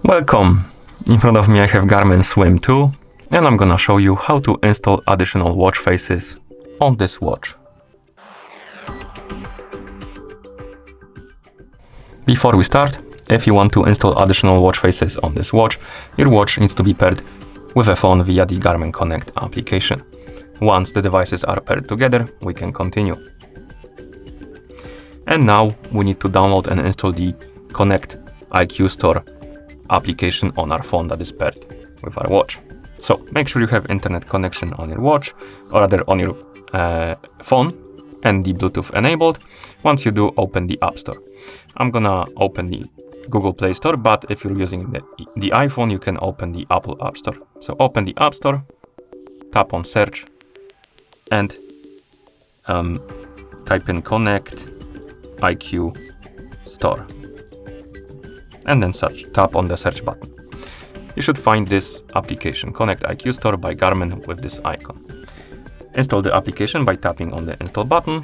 Welcome! In front of me I have Garmin Swim 2 and I'm gonna show you how to install additional watch faces on this watch. Before we start, if you want to install additional watch faces on this watch, your watch needs to be paired with a phone via the Garmin Connect application. Once the devices are paired together, we can continue. And now we need to download and install the Connect IQ Store application on our phone that is paired with our watch. So make sure you have internet connection on your watch, or rather on your phone, and the Bluetooth enabled. Once you do, open the App Store. I'm gonna open the Google Play Store, but if you're using the iPhone, you can open the Apple App Store. So open the App Store, tap on Search, and type in Connect IQ Store. And then search. Tap on the search button. You should find this application, Connect IQ Store by Garmin, with this icon. Install the application by tapping on the install button.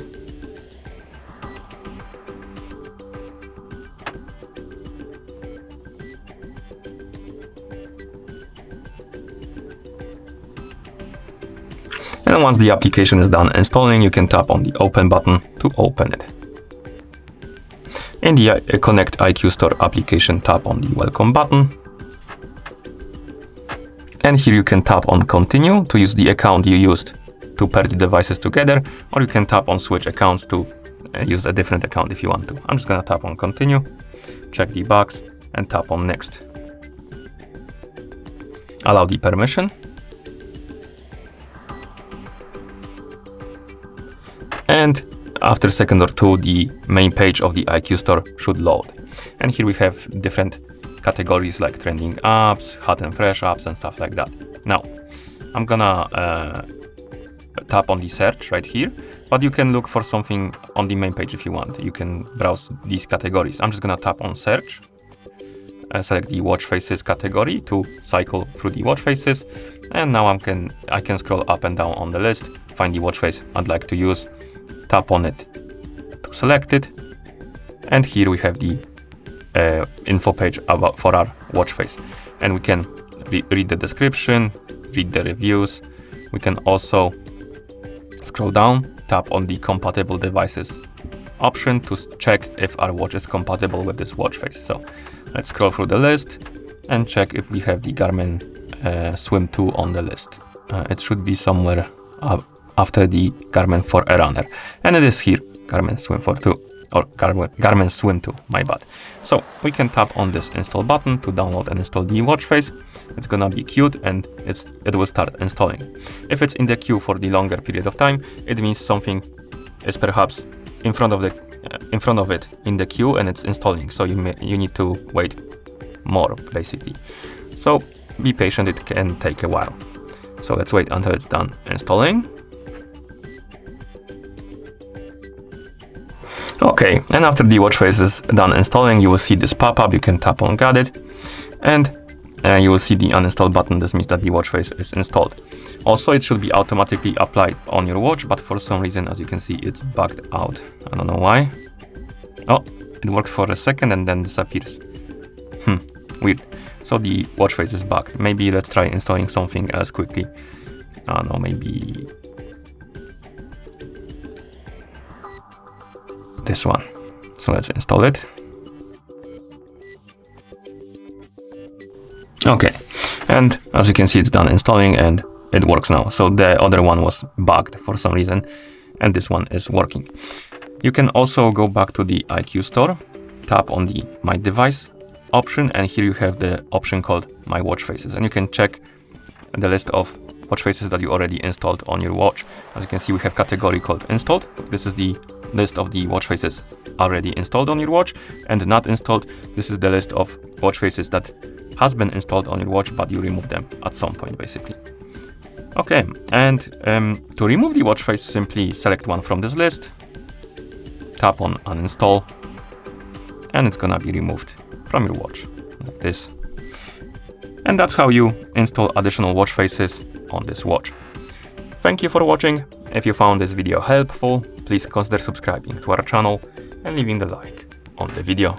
And once the application is done installing, you can tap on the open button to open it. In the Connect IQ Store application, tap on the welcome button. And here you can tap on continue to use the account you used to pair the devices together, or you can tap on switch accounts to use a different account if you want to. I'm just gonna tap on continue, check the box, and tap on next. Allow the permission. And after a second or two, the main page of the IQ Store should load. And here we have different categories like trending apps, hot and fresh apps, and stuff like that. Now, I'm gonna tap on the search right here, but you can look for something on the main page if you want. You can browse these categories. I'm just gonna tap on search, select the watch faces category to cycle through the watch faces. And now I can scroll up and down on the list, find the watch face I'd like to use, tap on it to select it, and here we have the info page for our watch face, and we can read the description, read the reviews. We can also scroll down, tap on the compatible devices option to check if our watch is compatible with this watch face. So let's scroll through the list and check if we have the Garmin Swim 2 on the list. It should be somewhere after the Garmin Forerunner, and it is here, Garmin Swim 2, or Garmin Swim 2, my bad. So we can tap on this install button to download and install the watch face. It's gonna be queued and it will start installing. If it's in the queue for the longer period of time, it means something is perhaps in front of it in the queue and it's installing. So you need to wait more, basically. So be patient, it can take a while. So let's wait until it's done installing. Okay, and after the watch face is done installing, you will see this pop-up. You can tap on Got It, and you will see the uninstall button. This means that the watch face is installed. Also, it should be automatically applied on your watch, but for some reason, as you can see, it's bugged out. I don't know why. Oh, it works for a second and then disappears. Weird. So the watch face is bugged. Maybe let's try installing something else quickly. I don't know, maybe this one. So let's install it. Okay, and as you can see, it's done installing and it works now. So the other one was bugged for some reason, and this one is working. You can also go back to the IQ Store, tap on the My Device option, and here you have the option called My Watch Faces, and you can check the list of watch faces that you already installed on your watch. As you can see, we have category called installed. This is the list of the watch faces already installed on your watch, and not installed. This is the list of watch faces that has been installed on your watch, but you remove them at some point, basically. Okay, and to remove the watch face, simply select one from this list, tap on uninstall, and it's gonna be removed from your watch, like this. And that's how you install additional watch faces on this watch. Thank you for watching. If you found this video helpful, please consider subscribing to our channel and leaving the like on the video.